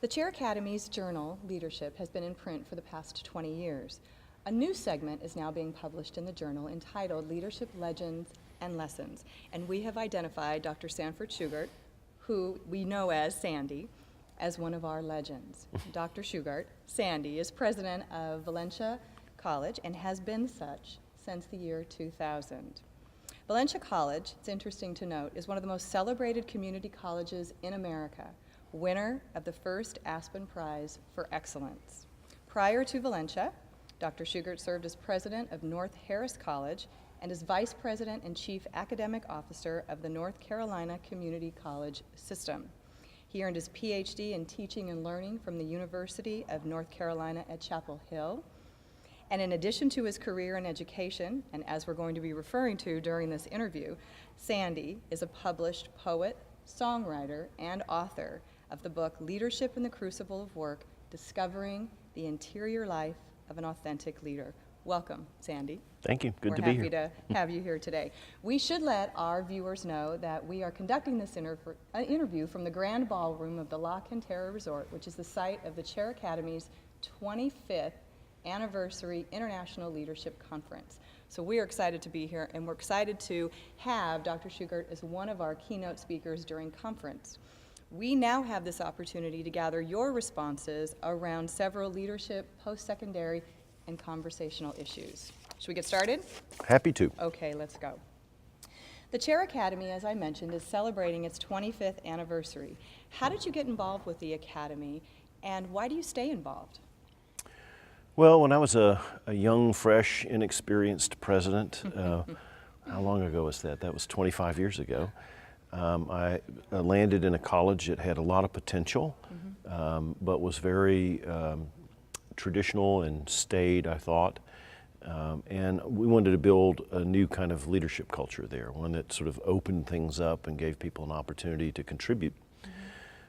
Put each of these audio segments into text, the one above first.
The Chair Academy's journal, Leadership, has been in print for the past 20 years. A new segment is now being published in the journal entitled Leadership Legends and Lessons, and we have identified Dr. Sanford Shugart, who we know as Sandy, as one of our legends. Dr. Shugart, Sandy, is president of Valencia College and has been such since the year 2000. Valencia College, it's interesting to note, is one of the most celebrated community colleges in America, winner of the first Aspen Prize for Excellence. Prior to Valencia, Dr. Shugart served as president of North Harris College and as vice president and chief academic officer of the North Carolina Community College System. He earned his PhD in teaching and learning from the University of North Carolina at Chapel Hill. And in addition to his career in education, and as we're going to be referring to during this interview, Sandy is a published poet, songwriter, and author of the book Leadership in the Crucible of Work, Discovering the Interior Life of an Authentic Leader. Welcome, Sandy. Thank you. Good to be here. We're happy to have you here today. We should let our viewers know that we are conducting this interview from the Grand Ballroom of the La Cantera Resort, which is the site of the Chair Academy's 25th Anniversary International Leadership Conference. So we are excited to be here, and we're excited to have Dr. Shugart as one of our keynote speakers during conference. We now have this opportunity to gather your responses around several leadership, post-secondary, and conversational issues. Should we get started? Happy to. Okay, let's go. The Chair Academy, as I mentioned, is celebrating its 25th anniversary. How did you get involved with the Academy, and why do you stay involved? Well, when I was a young, fresh, inexperienced president, how long ago was that? That was 25 years ago. I landed in a college that had a lot of potential, but was very traditional and staid, I thought. And we wanted to build a new kind of leadership culture there, one that sort of opened things up and gave people an opportunity to contribute.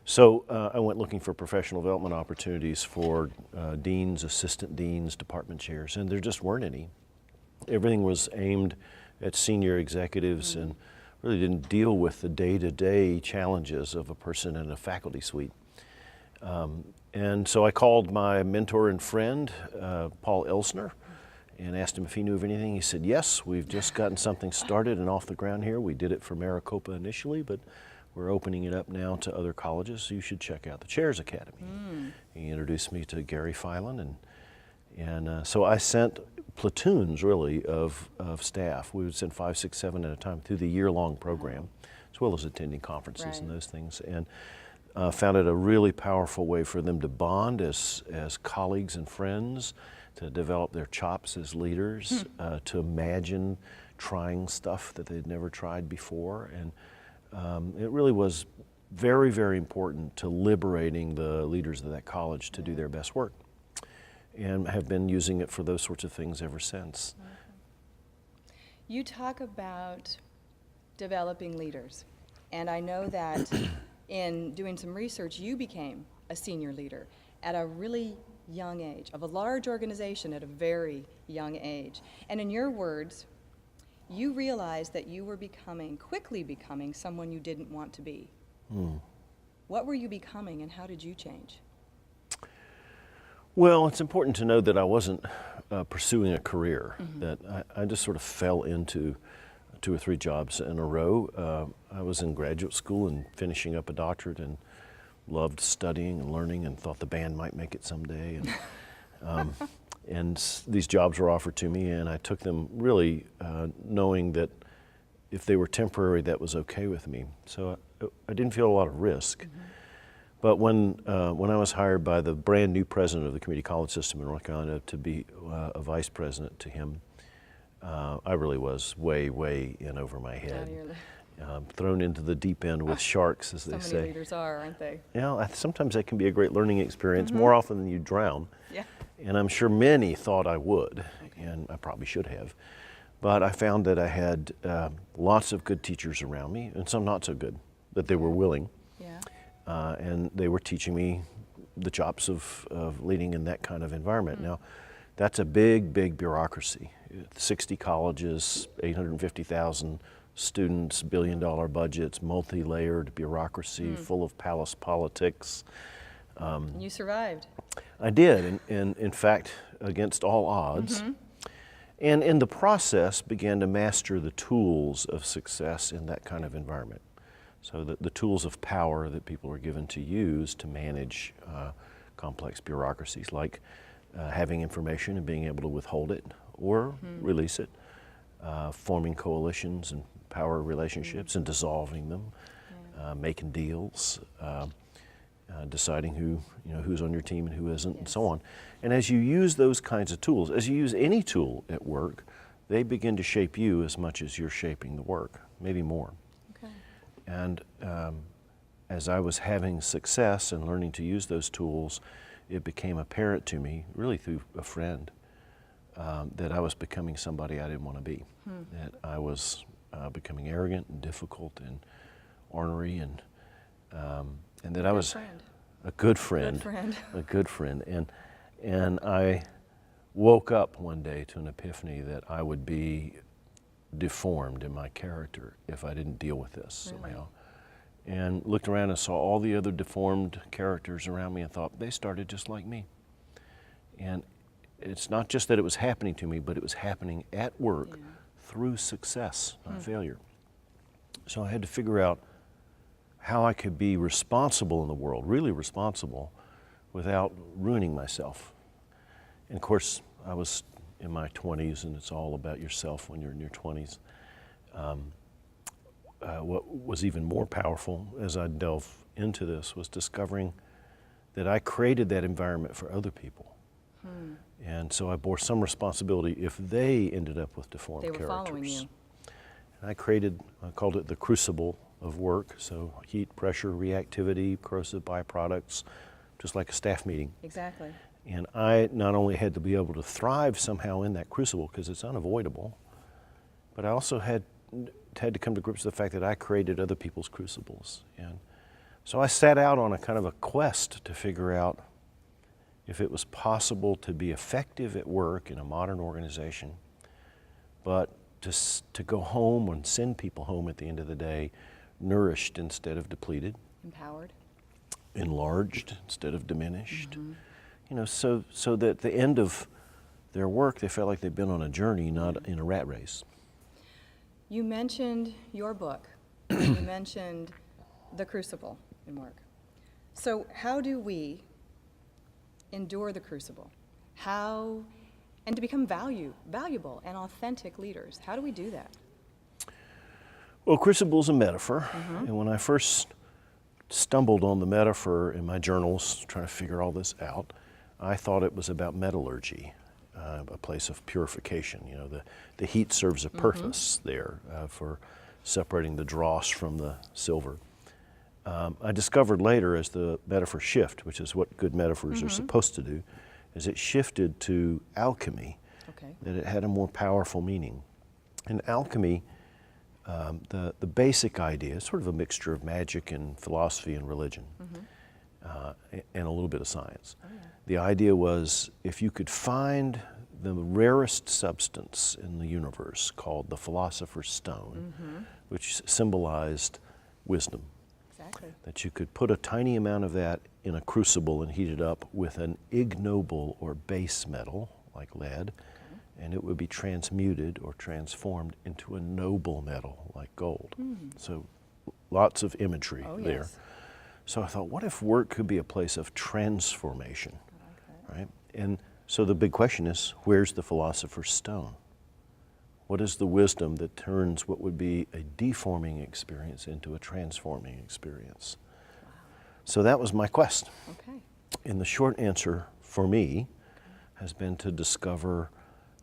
So I went looking for professional development opportunities for deans, assistant deans, department chairs, and there just weren't any. Everything was aimed at senior executives and really didn't deal with the day-to-day challenges of a person in a faculty suite. And so I called my mentor and friend, Paul Elsner, and asked him if he knew of anything. He said, yes, we've just gotten something started and off the ground here. We did it for Maricopa initially, but we're opening it up now to other colleges, so you should check out the Chairs Academy. He introduced me to Gary Filan, and so I sent platoons, really, of staff. We would send 5, 6, 7 at a time through the year-long program, as well as attending conferences and those things, and found it a really powerful way for them to bond as colleagues and friends, to develop their chops as leaders, to imagine trying stuff that they'd never tried before. And it really was very, very important to liberating the leaders of that college to do their best work, and have been using it for those sorts of things ever since. You talk about developing leaders, and I know that in doing some research, you became a senior leader at a really young age, of a large organization at a very young age. And in your words, you realized that you were quickly becoming someone you didn't want to be. What were you becoming, and how did you change? Well, it's important to know that I wasn't pursuing a career, that I just sort of fell into 2 or 3 jobs in a row. I was in graduate school and finishing up a doctorate, and loved studying and learning, and thought the band might make it someday. And these jobs were offered to me, and I took them really knowing that if they were temporary, that was okay with me. So I didn't feel a lot of risk. But when I was hired by the brand new president of the community college system in North Carolina to be a vice president to him, I really was way, way in over my head. Thrown into the deep end with sharks, as they say. So many leaders are, aren't they? Yeah, sometimes that can be a great learning experience, more often than you drown. Yeah. And I'm sure many thought I would, and I probably should have. But I found that I had lots of good teachers around me, and some not so good, but they were willing. Yeah. And they were teaching me the chops of leading in that kind of environment. Now, that's a big, big bureaucracy. 60 colleges, 850,000 students, billion-dollar budgets, multi-layered bureaucracy, full of palace politics. And you survived. I did, and in fact, against all odds. And in the process, began to master the tools of success in that kind of environment. So the tools of power that people are given to use to manage complex bureaucracies, like having information and being able to withhold it or release it, forming coalitions and power relationships and dissolving them, making deals, deciding who's on your team and who isn't, and so on. And as you use those kinds of tools, as you use any tool at work, they begin to shape you as much as you're shaping the work, maybe more. Okay. And as I was having success and learning to use those tools, it became apparent to me, really through a friend, that I was becoming somebody I didn't want to be. That I was becoming arrogant and difficult and ornery, and that I was friend. a good friend, a good friend. And I woke up one day to an epiphany that I would be deformed in my character if I didn't deal with this somehow. And looked around and saw all the other deformed characters around me and thought, they started just like me. And it's not just that it was happening to me, but it was happening at work through success, not failure. So I had to figure out how I could be responsible in the world, really responsible, without ruining myself. And of course, I was in my 20s, and it's all about yourself when you're in your 20s. What was even more powerful as I delved into this was discovering that I created that environment for other people. And so I bore some responsibility if they ended up with deformed characters. They were following you. And I called it the crucible of work, so heat, pressure, reactivity, corrosive byproducts, just like a staff meeting. Exactly. And I not only had to be able to thrive somehow in that crucible, because it's unavoidable, but I also had to come to grips with the fact that I created other people's crucibles. And so I set out on a kind of a quest to figure out if it was possible to be effective at work in a modern organization, but to go home and send people home at the end of the day nourished instead of depleted, Empowered, enlarged instead of diminished. So that at the end of their work, they felt like they'd been on a journey, not in a rat race. You mentioned your book. You mentioned the crucible in work. So how do we endure the crucible? And to become valuable and authentic leaders? How do we do that? Well, crucible is a metaphor. And when I first stumbled on the metaphor in my journals, trying to figure all this out, I thought it was about metallurgy, a place of purification. The heat serves a purpose there for separating the dross from the silver. I discovered later, as the metaphor shift, which is what good metaphors are supposed to do, as it shifted to alchemy, that it had a more powerful meaning. In alchemy, the basic idea is sort of a mixture of magic and philosophy and religion, and a little bit of science. The idea was, if you could find the rarest substance in the universe, called the philosopher's stone, which symbolized wisdom, that you could put a tiny amount of that in a crucible and heat it up with an ignoble or base metal, like lead, and it would be transmuted or transformed into a noble metal, like gold. So lots of imagery there. So I thought, what if work could be a place of transformation, right? And so the big question is, where's the philosopher's stone? What is the wisdom that turns what would be a deforming experience into a transforming experience? So that was my quest. And the short answer for me has been to discover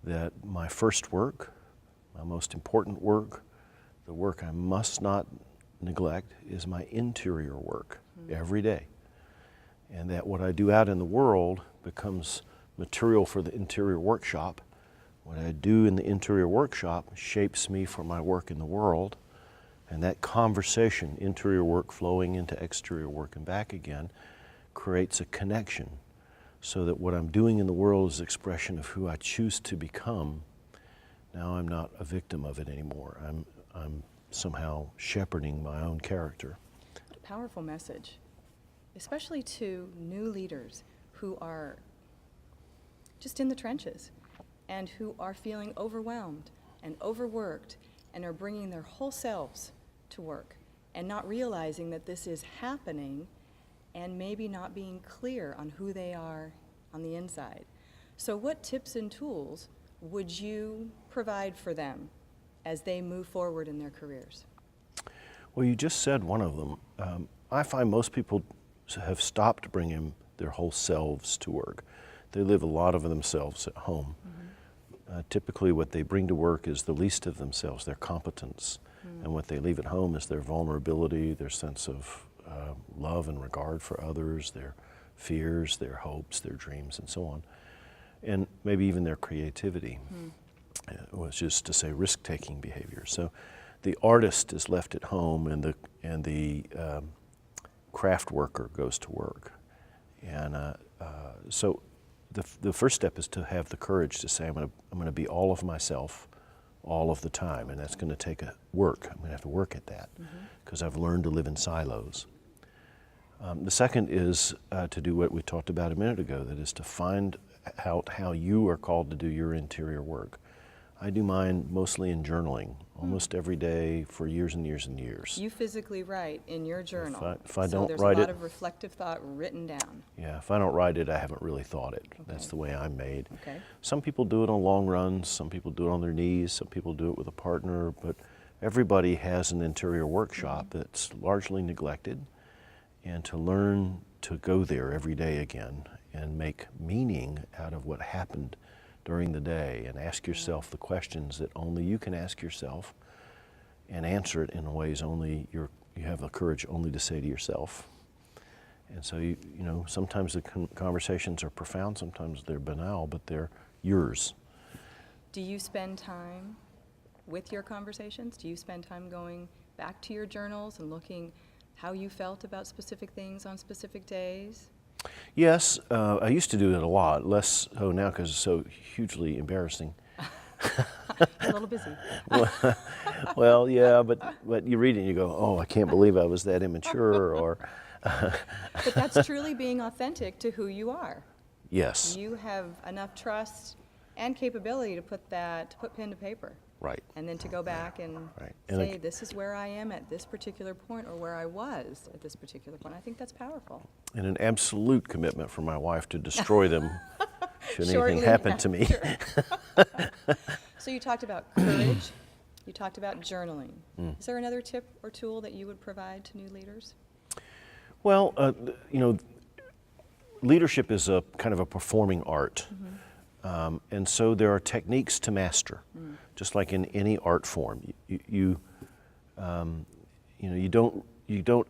that my first work, my most important work, the work I must not neglect, is my interior work every day. And that what I do out in the world becomes material for the interior workshop. What I do in the interior workshop shapes me for my work in the world. And that conversation, interior work flowing into exterior work and back again, creates a connection, so that what I'm doing in the world is expression of who I choose to become. Now I'm not a victim of it anymore. I'm somehow shepherding my own character. What a powerful message. especially to new leaders who are just in the trenches and who are feeling overwhelmed and overworked and are bringing their whole selves to work and not realizing that this is happening and maybe not being clear on who they are on the inside. So what tips and tools would you provide for them as they move forward in their careers? Well, you just said one of them. I find most people have stopped bringing their whole selves to work. They live a lot of themselves at home. Typically what they bring to work is the least of themselves, their competence. And what they leave at home is their vulnerability, their sense of love and regard for others, their fears, their hopes, their dreams, and so on. And maybe even their creativity, which is to say risk-taking behavior. So the artist is left at home and the craft worker goes to work. And so the first step is to have the courage to say, I'm going to be all of myself all of the time, and that's going to take work. I'm going to have to work at that because I've learned to live in silos. The second is to do what we talked about a minute ago, that is to find out how you are called to do your interior work. I do mine mostly in journaling, almost every day for years and years and years. You physically write in your journal. If I so don't there's write a lot it, of reflective thought written down. yeah, if I don't write it, I haven't really thought it. Okay. That's the way I'm made. Okay. Some people do it on long runs, some people do it on their knees, some people do it with a partner, but everybody has an interior workshop that's largely neglected. And to learn to go there every day again and make meaning out of what happened during the day and ask yourself the questions that only you can ask yourself and answer it in ways only you have the courage only to say to yourself. And so, you know, sometimes the conversations are profound, sometimes they're banal, but they're yours. Do you spend time with your conversations? Do you spend time going back to your journals and looking how you felt about specific things on specific days? Yes, I used to do it a lot, less so now because it's so hugely embarrassing. A little busy. Well, yeah, but you read it and you go, oh, I can't believe I was that immature, or... But that's truly being authentic to who you are. Yes. You have enough trust and capability to put pen to paper. Right. And then to go back and Right. say, this is where I am at this particular point, or where I was at this particular point. I think that's powerful. And an absolute commitment from my wife to destroy them should Shortly anything happen to me. after. So you talked about courage. You talked about journaling. Is there another tip or tool that you would provide to new leaders? Well, you know, leadership is a kind of a performing art. And so there are techniques to master, just like in any art form. You don't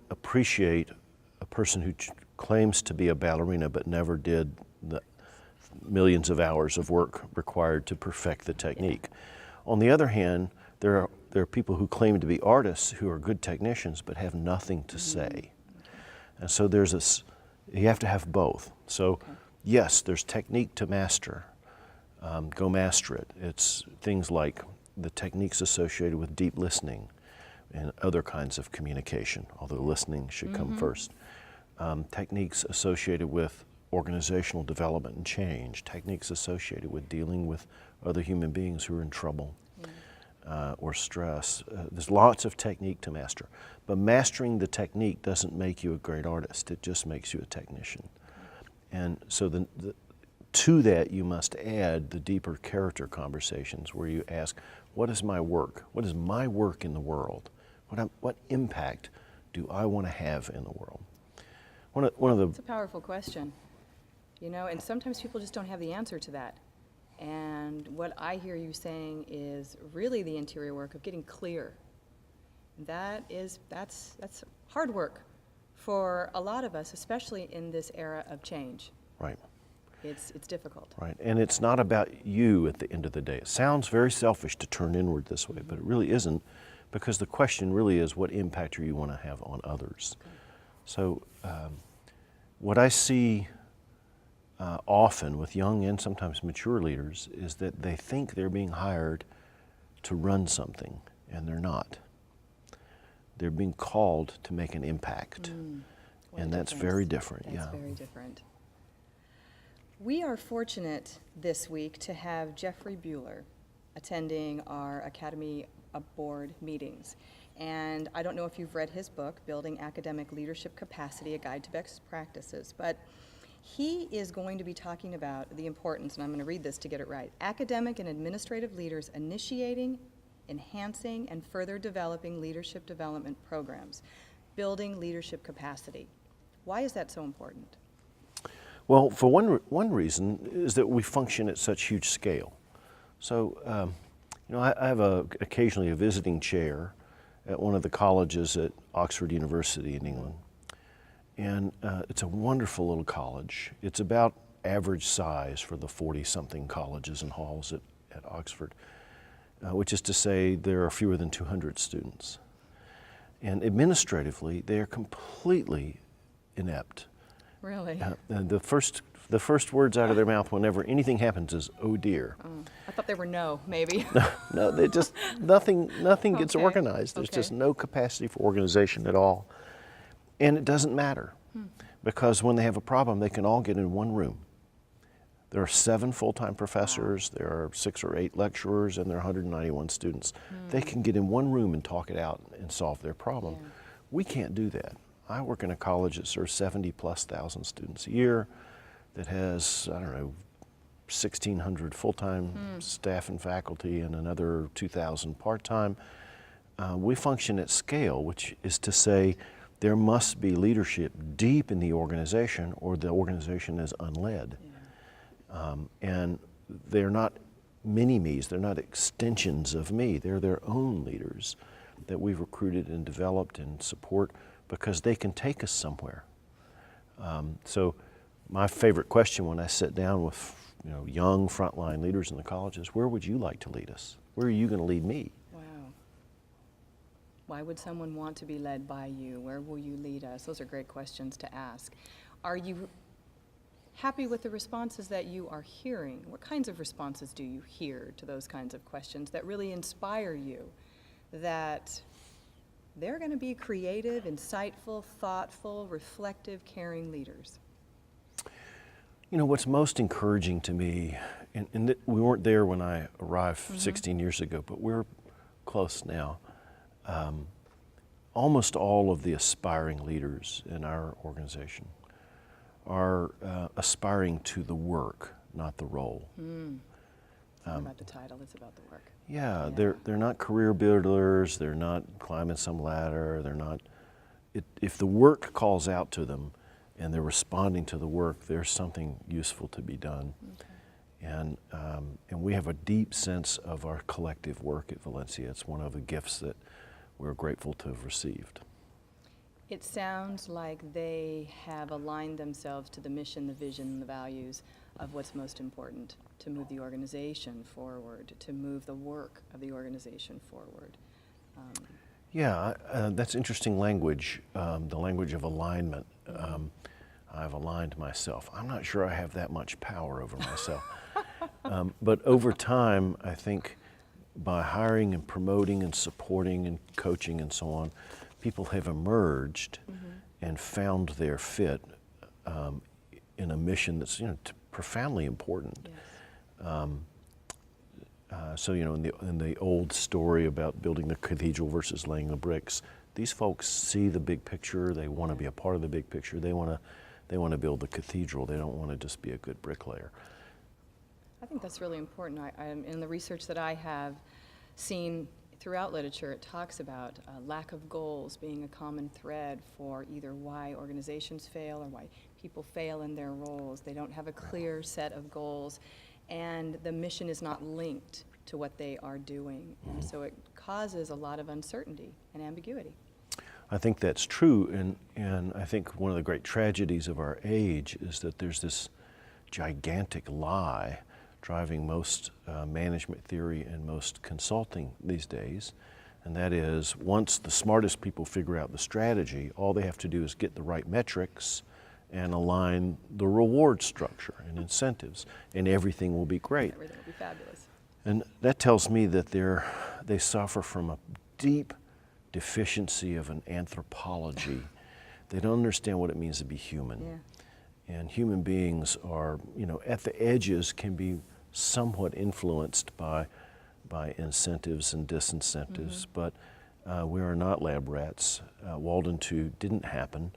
appreciate a person who claims to be a ballerina but never did the millions of hours of work required to perfect the technique. On the other hand, there are people who claim to be artists who are good technicians but have nothing to say. And so there's this, you have to have both. So yes, there's technique to master. Go master it. It's things like the techniques associated with deep listening and other kinds of communication, although listening should come first. Techniques associated with organizational development and change, techniques associated with dealing with other human beings who are in trouble or stress. There's lots of technique to master. But mastering the technique doesn't make you a great artist, it just makes you a technician. And so to that you must add the deeper character conversations where you ask, what is my work? What is my work in the world? What impact do I want to have in the world? It's a powerful question, you know, and sometimes people just don't have the answer to that. And what I hear you saying is really the interior work of getting clear. That's hard work for a lot of us, especially in this era of change. Right. It's difficult. Right, and it's not about you at the end of the day. It sounds very selfish to turn inward this way, but it really isn't, because the question really is, what impact do you want to have on others? Okay. So what I see often with young and sometimes mature leaders is that they think they're being hired to run something, and they're not. They're being called to make an impact. What a And that's difference. very different, That's yeah. very different. We are fortunate this week to have Jeffrey Bueller attending our Academy Board meetings. And I don't know if you've read his book, Building Academic Leadership Capacity, A Guide to Best Practices, but he is going to be talking about the importance, and I'm going to read this to get it right, academic and administrative leaders initiating, enhancing, and further developing leadership development programs, building leadership capacity. Why is that so important? Well, for one reason is that we function at such huge scale. So, I have occasionally a visiting chair at one of the colleges at Oxford University in England. And it's a wonderful little college. It's about average size for the 40-something colleges and halls at Oxford, which is to say there are fewer than 200 students. And administratively, they are completely inept. Really? And the first words out of their mouth whenever anything happens is, "Oh dear." I thought they were no, maybe. No, they just, nothing gets Okay. organized. There's just no capacity for organization at all. And it doesn't matter, because when they have a problem, they can all get in one room. There are 7 full-time professors, there are 6 or 8 lecturers, and there are 191 students. They can get in one room and talk it out and solve their problem. Yeah. We can't do that. I work in a college that serves 70,000+ students a year, that has, 1,600 full-time staff and faculty and another 2,000 part-time. We function at scale, which is to say there must be leadership deep in the organization or the organization is unled. Yeah. And they're not mini-me's, they're not extensions of me, they're their own leaders that we've recruited and developed and support because they can take us somewhere. So my favorite question when I sit down with young frontline leaders in the college is, where would you like to lead us? Where are you going to lead me? Wow. Why would someone want to be led by you? Where will you lead us? Those are great questions to ask. Are you happy with the responses that you are hearing? What kinds of responses do you hear to those kinds of questions that really inspire you, that they're going to be creative, insightful, thoughtful, reflective, caring leaders? What's most encouraging to me, and we weren't there when I arrived 16 years ago, but we're close now. Almost all of the aspiring leaders in our organization are aspiring to the work, not the role. It's not about the title, it's about the work. Yeah, Yeah. they're not career builders, they're not climbing some ladder, they're not, if the work calls out to them and they're responding to the work, there's something useful to be done. Okay. And we have a deep sense of our collective work at Valencia. It's one of the gifts that we're grateful to have received. It sounds like they have aligned themselves to the mission, the vision, and the values of what's most important to move the organization forward, to move the work of the organization forward. Yeah, that's interesting language, the language of alignment. I've aligned myself. I'm not sure I have that much power over myself. But over time, I think by hiring and promoting and supporting and coaching and so on, people have emerged and found their fit in a mission that's profoundly important. Yes. So in the old story about building the cathedral versus laying the bricks, these folks see the big picture. They want to be a part of the big picture. They want to build the cathedral. They don't want to just be a good bricklayer. I think that's really important. In the research that I have seen throughout literature, it talks about lack of goals being a common thread for either why organizations fail or why people fail in their roles. They don't have a clear set of goals, and the mission is not linked to what they are doing. And so it causes a lot of uncertainty and ambiguity. I think that's true, and I think one of the great tragedies of our age is that there's this gigantic lie driving most management theory and most consulting these days, and that is once the smartest people figure out the strategy, all they have to do is get the right metrics and align the reward structure and incentives, and everything will be great. Everything will be fabulous. And that tells me that they suffer from a deep deficiency of an anthropology They don't understand what it means to be human. Yeah. And human beings are, at the edges can be somewhat influenced by incentives and disincentives, but we are not lab rats. Walden 2 didn't happen.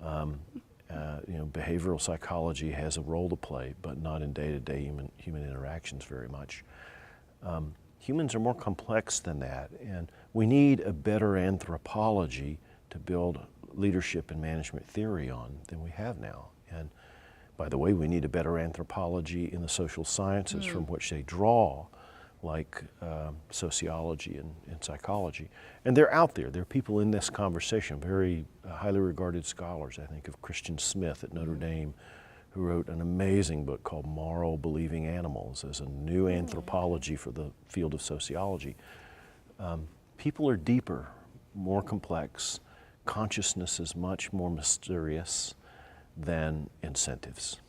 Behavioral psychology has a role to play, but not in day-to-day human interactions very much. Humans are more complex than that, and we need a better anthropology to build leadership and management theory on than we have now. And by the way, we need a better anthropology in the social sciences from which they draw, like sociology and psychology. And they're out there. There are people in this conversation, very highly regarded scholars. I think of Christian Smith at Notre Dame, who wrote an amazing book called Moral Believing Animals as a new anthropology for the field of sociology. People are deeper, more complex. Consciousness is much more mysterious than incentives.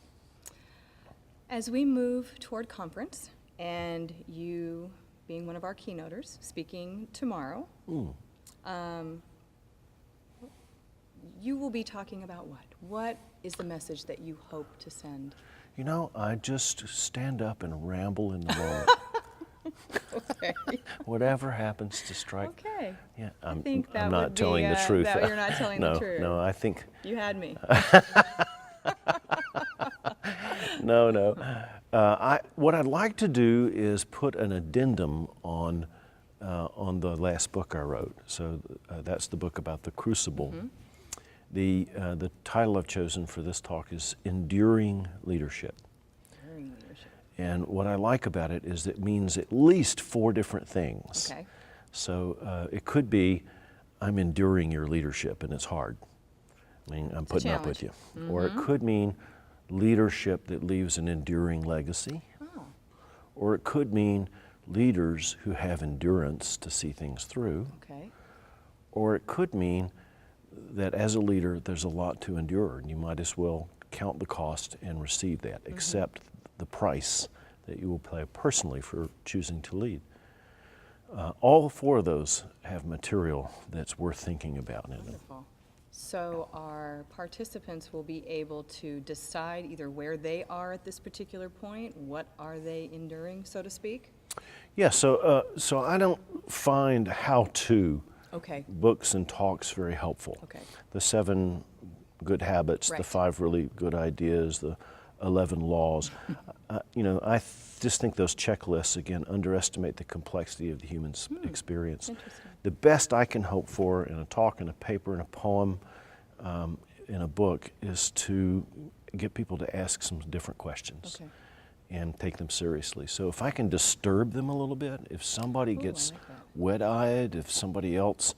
As we move toward conference, and you being one of our keynoters, speaking tomorrow, you will be talking about what? What is the message that you hope to send? I just stand up and ramble in the moment. Okay. Whatever happens to strike. Okay. Yeah, I think that I'm would not telling be, the truth. that you're not telling the truth. No, I think. You had me. No. What I'd like to do is put an addendum on the last book I wrote. So that's the book about the crucible. The title I've chosen for this talk is Enduring Leadership. Enduring leadership. And what I like about it is it means at least 4 different things. Okay. So it could be, I'm enduring your leadership and it's hard. I'm putting up with you. Or it could mean leadership that leaves an enduring legacy. Oh. Or it could mean leaders who have endurance to see things through. Okay. Or it could mean that as a leader, there's a lot to endure, and you might as well count the cost and receive that, accept the price that you will pay personally for choosing to lead. All 4 of those have material that's worth thinking about in it. Wonderful. So our participants will be able to decide either where they are at this particular point, what are they enduring, so to speak? Yeah, so I don't find how-to Okay. books and talks very helpful. Okay. The 7 good habits, the Right. 5 really good ideas, the 11 laws. I just think those checklists, again, underestimate the complexity of the human experience. Interesting. The best I can hope for in a talk, in a paper, in a poem, in a book, is to get people to ask some different questions. Okay. And take them seriously. So if I can disturb them a little bit, if somebody Ooh, I gets like that. wet-eyed, if somebody else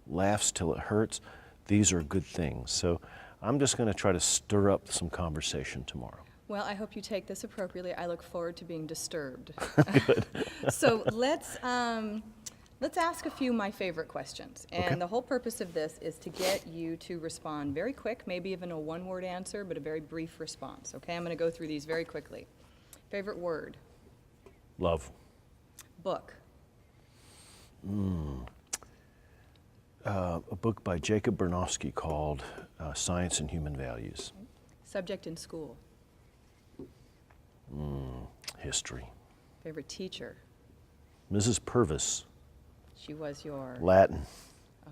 laughs till it hurts, these are good things. So I'm just going to try to stir up some conversation tomorrow. Well, I hope you take this appropriately. I look forward to being disturbed. So let's ask a few of my favorite questions. And Okay. the whole purpose of this is to get you to respond very quick, maybe even a one-word answer, but a very brief response. Okay, I'm going to go through these very quickly. Favorite word? Love. Book? A book by Jacob Bernofsky called Science and Human Values. Subject in school? History. Favorite teacher? Mrs. Purvis, She was your... Latin.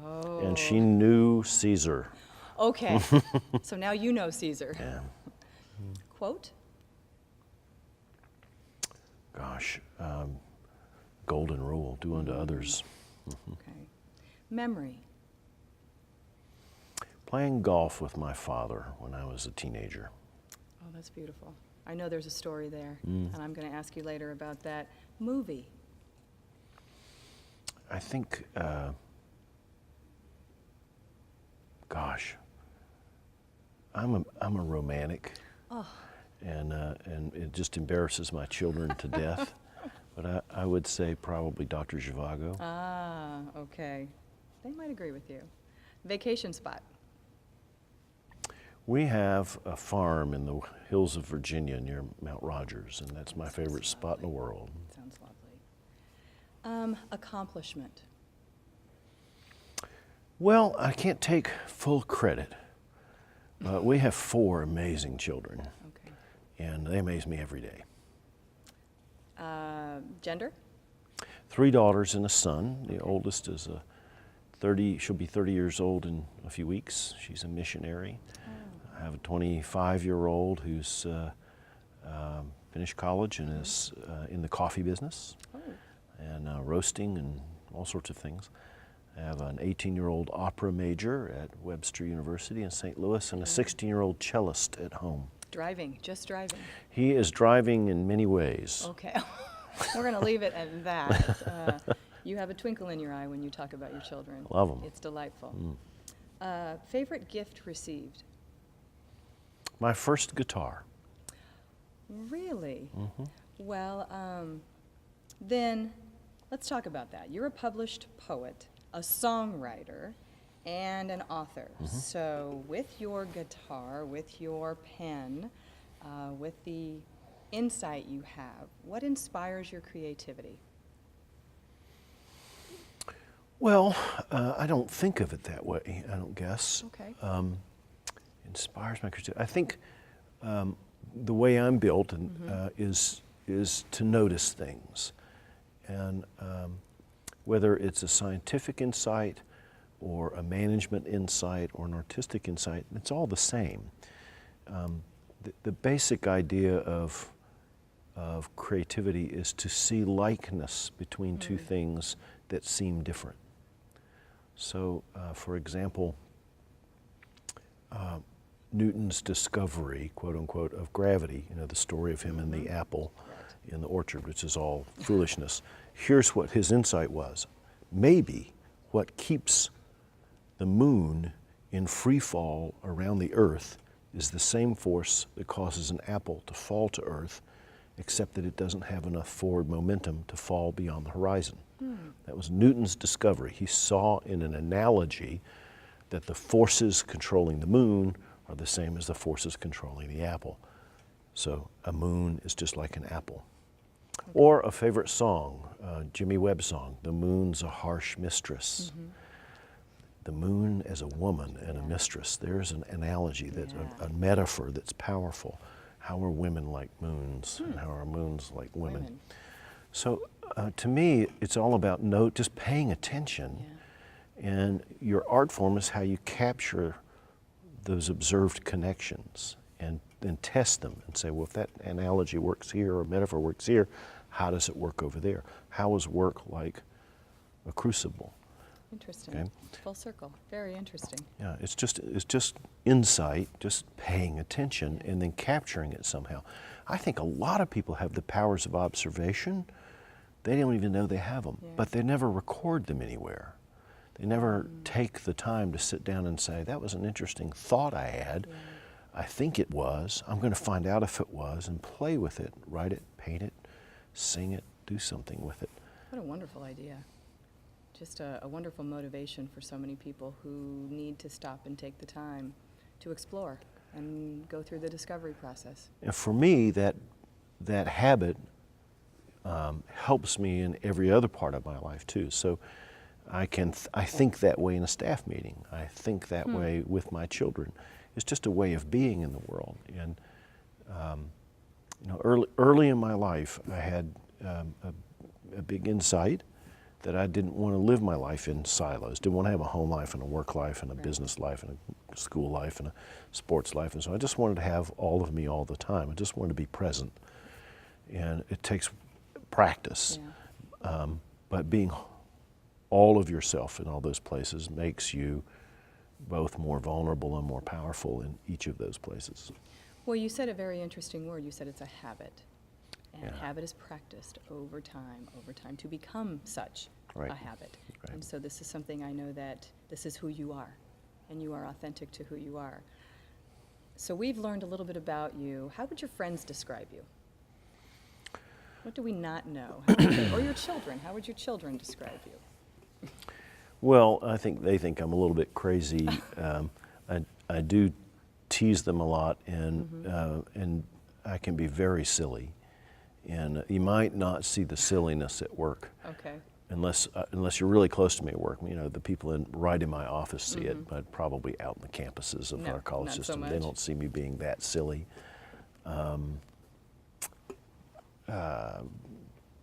Oh. And she knew Caesar. Okay. So now you know Caesar. Yeah. Quote? Gosh. Golden rule, do unto others. Okay. Memory? Playing golf with my father when I was a teenager. Oh, that's beautiful. I know there's a story there, and I'm going to ask you later about that. Movie? I think, gosh, I'm a romantic, and it just embarrasses my children to death. But I would say probably Dr. Zhivago. Ah, okay. They might agree with you. Vacation spot? We have a farm in the hills of Virginia near Mount Rogers, and that's my favorite spot in the world. Sounds lovely. Accomplishment? Well, I can't take full credit, We have 4 amazing children, Okay. and they amaze me every day. Gender? 3 daughters and a son. The oldest is she'll be 30 years old in a few weeks. She's a missionary. I have a 25-year-old who's finished college and is in the coffee business and roasting and all sorts of things. I have an 18-year-old opera major at Webster University in St. Louis and a 16-year-old cellist at home. Driving, just driving. He is driving in many ways. Okay. We're going to leave it at that. You have a twinkle in your eye when you talk about your children. Love them. It's delightful. Favorite gift received? My first guitar. Really? Well, then let's talk about that. You're a published poet, a songwriter, and an author. So with your guitar, with your pen, with the insight you have, what inspires your creativity? Well, I don't think of it that way, I don't guess. Okay. Inspires my creativity. I think the way I'm built is to notice things. And whether it's a scientific insight or a management insight or an artistic insight, it's all the same. The basic idea of creativity is to see likeness between two things that seem different. So, for example, Newton's discovery, quote unquote, of gravity, the story of him and the apple in the orchard, which is all foolishness. Here's what his insight was. Maybe what keeps the moon in free fall around the earth is the same force that causes an apple to fall to earth, except that it doesn't have enough forward momentum to fall beyond the horizon. That was Newton's discovery. He saw in an analogy that the forces controlling the moon are the same as the forces controlling the apple. So a moon is just like an apple. Or a favorite song, Jimmy Webb song, "The Moon's a Harsh Mistress." The moon as a woman and a mistress. There's an analogy, that's a metaphor that's powerful. How are women like moons, and how are moons like women? So to me, it's all about just paying attention. And your art form is how you capture those observed connections and then test them and say, well, if that analogy works here or metaphor works here, how does it work over there? How is work like a crucible? Interesting. Okay. Full circle. Very interesting. Yeah, it's just insight, just paying attention and then capturing it somehow. I think a lot of people have the powers of observation. They don't even know they have them, but they never record them anywhere. They never take the time to sit down and say, that was an interesting thought I had. I think it was. I'm going to find out if it was and play with it, write it, paint it, sing it, do something with it. What a wonderful idea. Just a wonderful motivation for so many people who need to stop and take the time to explore and go through the discovery process. And for me, that habit helps me in every other part of my life too. So I think that way in a staff meeting. I think that way with my children. It's just a way of being in the world. And early in my life, I had a big insight that I didn't want to live my life in silos. Didn't want to have a home life and a work life and a business life and a school life and a sports life. And so I just wanted to have all of me all the time. I just wanted to be present. And it takes practice. But being all of yourself in all those places makes you both more vulnerable and more powerful in each of those places. Well, you said a very interesting word. You said it's a habit. And habit is practiced over time to become such a habit. And so this is something I know that this is who you are, and you are authentic to who you are. So we've learned a little bit about you. How would your friends describe you? What do we not know? Or your children, how would your children describe you? Well, I think they think I'm a little bit crazy. I do tease them a lot, and I can be very silly. And you might not see the silliness at work. Okay. unless you're really close to me at work, you know, the people right in my office see it, but probably out in the campuses of No, our college not so system, they much. don't see me being that silly.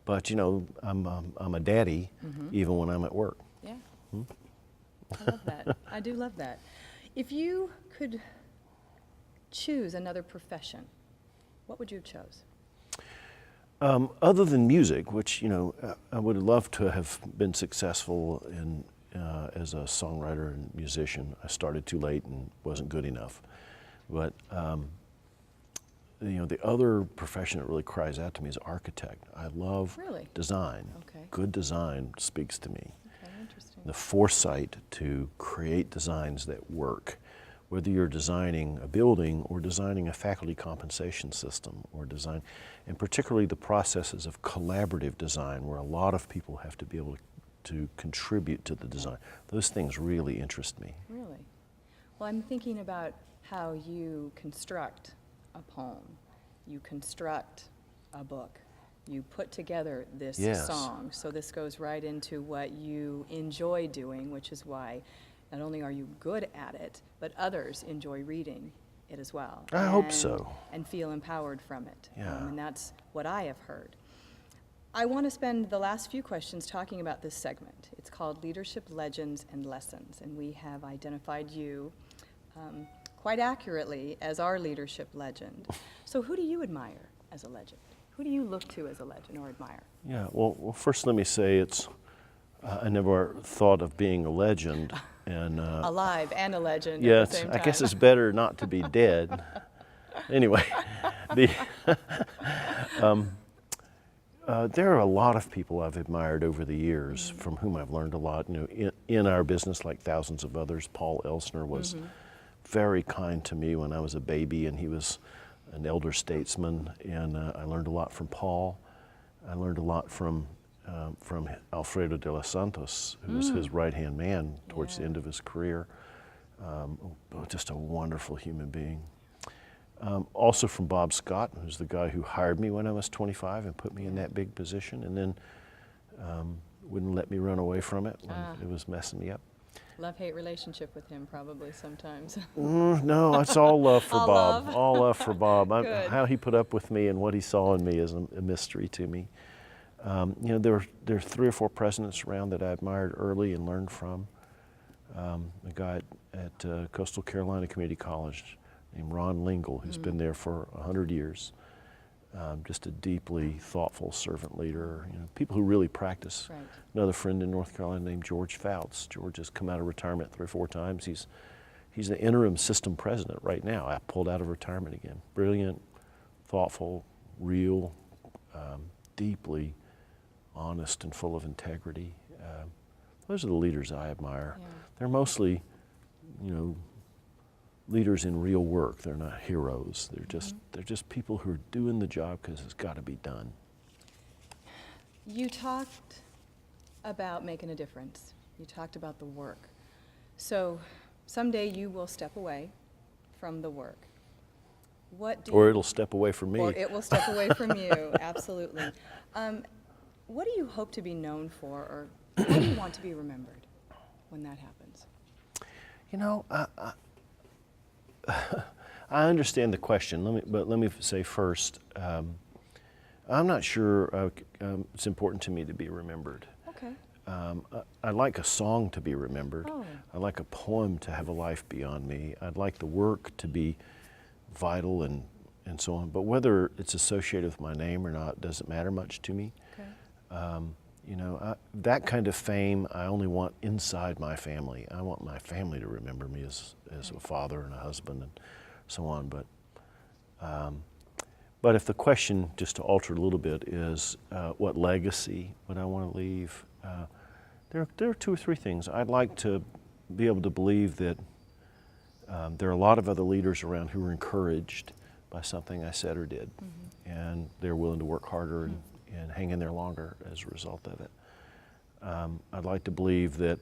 But you know, I'm a daddy even when I'm at work. Yeah. I love that. I do love that. If you could choose another profession, what would you have chose? Other than music, which, you know, I would love to have been successful in as a songwriter and musician. I started too late and wasn't good enough. But you know, the other profession that really cries out to me is architect. I love Really? design. Okay. Good design speaks to me. Okay, interesting. The foresight to create designs that work, whether you're designing a building or designing a faculty compensation system or design, and particularly the processes of collaborative design where a lot of people have to be able to contribute to the design. Those things really interest me. Really? Well, I'm thinking about how you construct a poem, you construct a book, you put together this Yes. song. So this goes right into what you enjoy doing, which is why not only are you good at it, but others enjoy reading it as well. I hope so. And feel empowered from it. Yeah. And that's what I have heard. I want to spend the last few questions talking about this segment. It's called Leadership Legends and Lessons, and we have identified you quite accurately as our leadership legend. So who do you admire as a legend? Who do you look to as a legend or admire? Yeah, well first let me say it's, I never thought of being a legend. And Alive and a legend at yes, the same I time. guess it's better not to be dead. Anyway, there are a lot of people I've admired over the years from whom I've learned a lot. You know, in our business, like thousands of others, Paul Elsner was very kind to me when I was a baby, and he was an elder statesman, and I learned a lot from Paul. I learned a lot from Alfredo de los Santos, who was his right-hand man towards the end of his career. Just a wonderful human being. Also from Bob Scott, who's the guy who hired me when I was 25 and put me in that big position, and then wouldn't let me run away from it when it was messing me up. Love-hate relationship with him probably sometimes. No, it's all love for All Bob. love? All love for Bob. Good. How he put up with me and what he saw in me is a mystery to me. You know, there are 3 or 4 presidents around that I admired early and learned from. A guy at Coastal Carolina Community College named Ron Lingle, who's been there for 100 years. Just a deeply thoughtful servant leader. You know, people who really practice. Right. Another friend in North Carolina named George Fouts. George has come out of retirement 3 or 4 times. He's the interim system president right now. I pulled out of retirement again. Brilliant, thoughtful, real, deeply honest and full of integrity. Those are the leaders I admire. Yeah. They're mostly, you know, leaders in real work. They're not heroes. They're just people who are doing the job because it's got to be done. You talked about making a difference. You talked about the work. So someday you will step away from the work. Or it'll step away from me. Or it will step away from you, absolutely. What do you hope to be known for, or how do you want to be remembered when that happens? You know, I understand the question, but let me say first, I'm not sure it's important to me to be remembered. Okay. I like a song to be remembered. Oh. I like a poem to have a life beyond me. I'd like the work to be vital and so on. But whether it's associated with my name or not doesn't matter much to me. Okay. You know, that kind of fame I only want inside my family. I want my family to remember me as a father and a husband and so on. But if the question, just to alter it a little bit, is what legacy would I want to leave? There are 2 or 3 things. I'd like to be able to believe that there are a lot of other leaders around who were encouraged by something I said or did, and they're willing to work harder and hang in there longer as a result of it. I'd like to believe that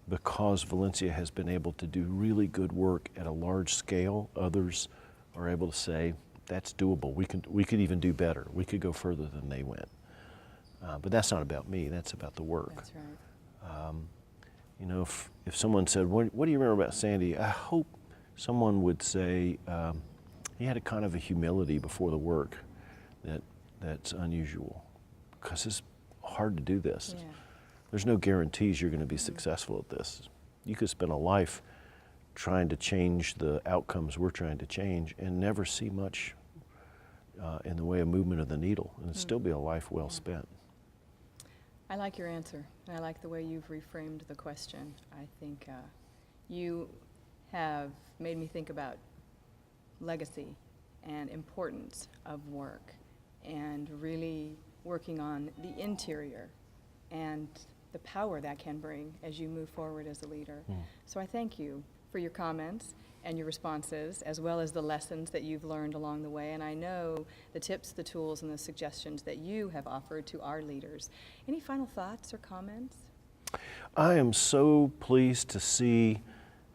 because Valencia has been able to do really good work at a large scale, others are able to say, that's doable. We could even do better. We could go further than they went. But that's not about me, that's about the work. That's right. You know, if someone said, what do you remember about Sandy? I hope someone would say he had a kind of a humility before the work that's unusual, because it's hard to do this. Yeah. There's no guarantees you're going to be successful at this. You could spend a life trying to change the outcomes we're trying to change and never see much in the way of movement of the needle, and it'd still be a life well spent. I like your answer, and I like the way you've reframed the question. I think you have made me think about legacy and importance of work, and really working on the interior and the power that can bring as you move forward as a leader. So I thank you for your comments and your responses, as well as the lessons that you've learned along the way. And I know the tips, the tools, and the suggestions that you have offered to our leaders. Any final thoughts or comments? I am so pleased to see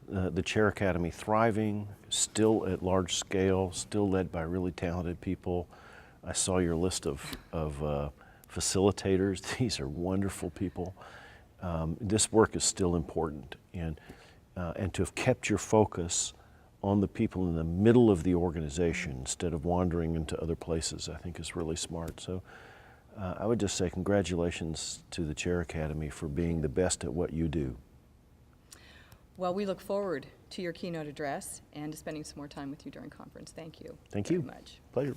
the Chair Academy thriving, still at large scale, still led by really talented people. I saw your list of facilitators. These are wonderful people. This work is still important, and to have kept your focus on the people in the middle of the organization instead of wandering into other places, I think is really smart. So I would just say congratulations to the Chair Academy for being the best at what you do. Well, we look forward to your keynote address and to spending some more time with you during conference. Thank you. Thank you. Very much. Pleasure.